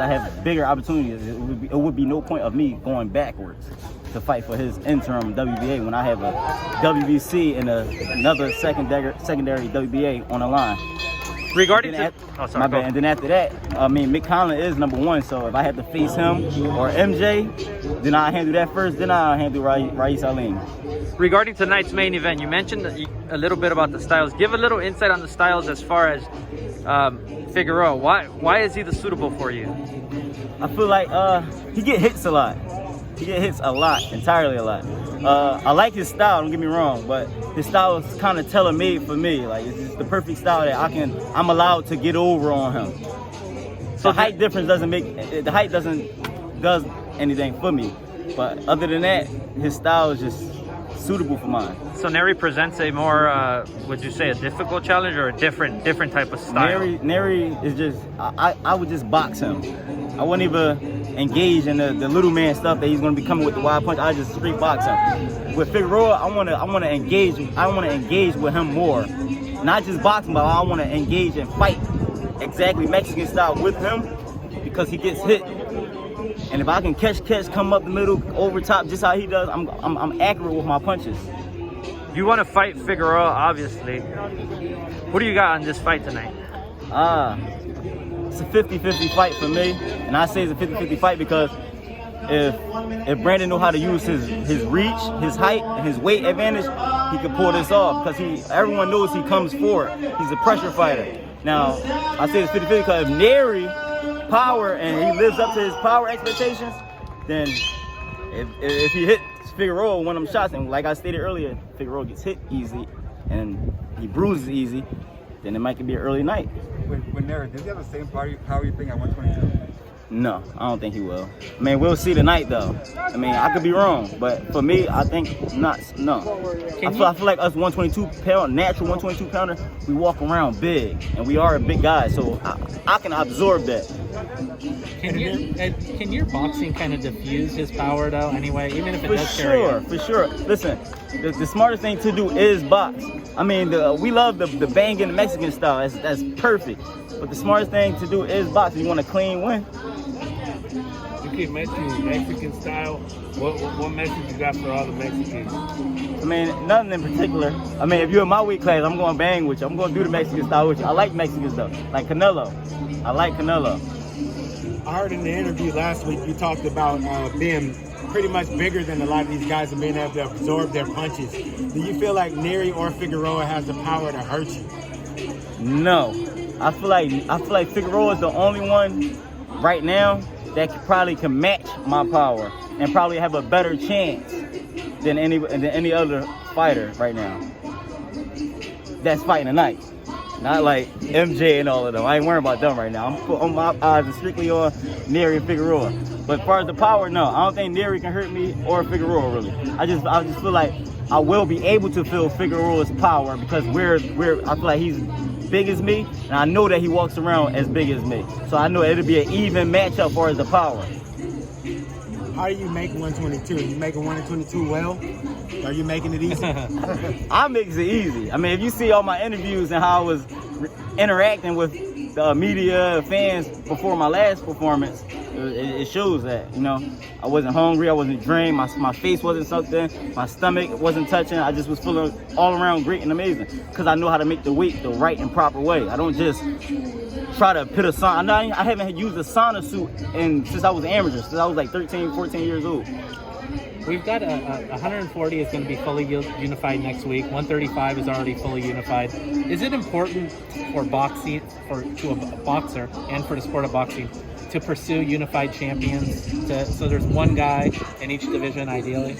I have bigger opportunities. It would be no point of me going backwards to fight for his interim WBA when I have a WBC and another secondary WBA on the line. Regarding and then after that, I mean, Mick Conlon is #1, so if I have to face him or MJ, then I'll handle that first, then I'll handle Raees Salim. Regarding tonight's main event, you mentioned a little bit about the styles. Give a little insight on the styles as far as Figueroa. Why is he the suitable for you? I feel like he get hits a lot. He get hits a lot, entirely a lot. I like his style, don't get me wrong, but his style is kind of tailor-made for me. Like, it's just the perfect style that I'm allowed to get over on him. So height difference does anything for me. But other than that, his style is just suitable for mine. So Nery presents a more, would you say, a difficult challenge or a different type of style? Nery is just, I would just box him. I wouldn't even engage in the little man stuff that he's going to be coming with the wild punch. I just street box him. With Figueroa, I want to engage with him more. Not just boxing, but I want to engage and fight exactly Mexican style with him because he gets hit. And if I can catch, come up the middle, over top, just how he does, I'm accurate with my punches. You want to fight Figueroa, obviously. What do you got on this fight tonight? It's a 50-50 fight for me. And I say it's a 50-50 fight because if Brandon know how to use his reach, his height, and his weight advantage, he can pull this off because everyone knows he comes forward. He's a pressure fighter. Now, I say it's 50-50 because if Nery power and he lives up to his power expectations, then if he hits Figueroa one of them shots, and like I stated earlier, Figueroa gets hit easy and he bruises easy, then it might be an early night. With Nery, does he have the same power you think at 122? No, I don't think he will. I mean, we'll see tonight though. I mean, I could be wrong, but for me, I think not. No. I feel like us 122 pound, natural 122 pounder, we walk around big, and we are a big guy, so I can absorb that. Can your boxing kind of diffuse his power though? Anyway, even if it does carry on? For sure. Listen, the smartest thing to do is box. I mean, we love the banging Mexican style. That's perfect. But the smartest thing to do is box. You want a clean win. You keep mentioning Mexican style. What message you got for all the Mexicans? I mean, nothing in particular. I mean, if you're in my weight class, I'm going to bang with you. I'm going to do the Mexican style with you. I like Mexican stuff, like Canelo. I like Canelo. I heard in the interview last week you talked about being pretty much bigger than a lot of these guys and being able to absorb their punches. Do you feel like Nery or Figueroa has the power to hurt you? No. I feel like Figueroa is the only one right now that probably can match my power and probably have a better chance than any other fighter right now that's fighting tonight. Not like MJ and all of them. I ain't worrying about them right now. I'm putting my eyes strictly on Nery and Figueroa. But as far as the power, no. I don't think Nery can hurt me or Figueroa really. I just feel like I will be able to feel Figueroa's power because I feel like he's big as me, and I know that he walks around as big as me. So I know it'll be an even matchup as far as the power. How do you make 122? Are you making 122 well? Are you making it easy? I makes it easy. I mean, if you see all my interviews and how I was interacting with the media, fans before my last performance, it shows that, you know, I wasn't hungry, I wasn't drained, my face wasn't something, my stomach wasn't touching. I just was feeling all around great and amazing because I know how to make the weight the right and proper way. I don't just try to put a sauna. I haven't used a sauna suit since I was an amateur, since I was like 13, 14 years old. We've got 140 is going to be fully unified next week. 135 is already fully unified. Is it important for boxing, to a boxer and for the sport of boxing, to pursue unified champions? So there's one guy in each division, ideally?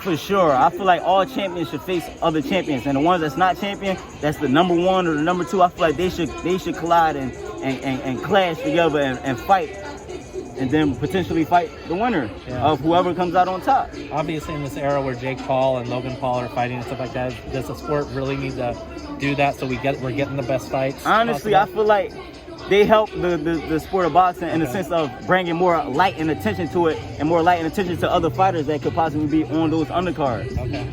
For sure. I feel like all champions should face other champions, and the ones that's not champion, that's the #1 or the #2. I feel like they should collide and clash together and fight. And then potentially fight the winner of whoever comes out on top. Obviously, in this era where Jake Paul and Logan Paul are fighting and stuff like that, does the sport really need to do that so we're getting the best fights? Honestly, possible? I feel like they help the sport of boxing in the sense of bringing more light and attention to it, and more light and attention to other fighters that could possibly be on those undercards. Okay.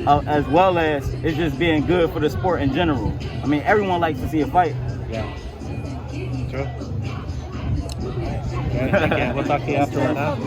As well as it's just being good for the sport in general. I mean, everyone likes to see a fight. Yeah. True. Thank you. We'll talk to you afterward. Huh?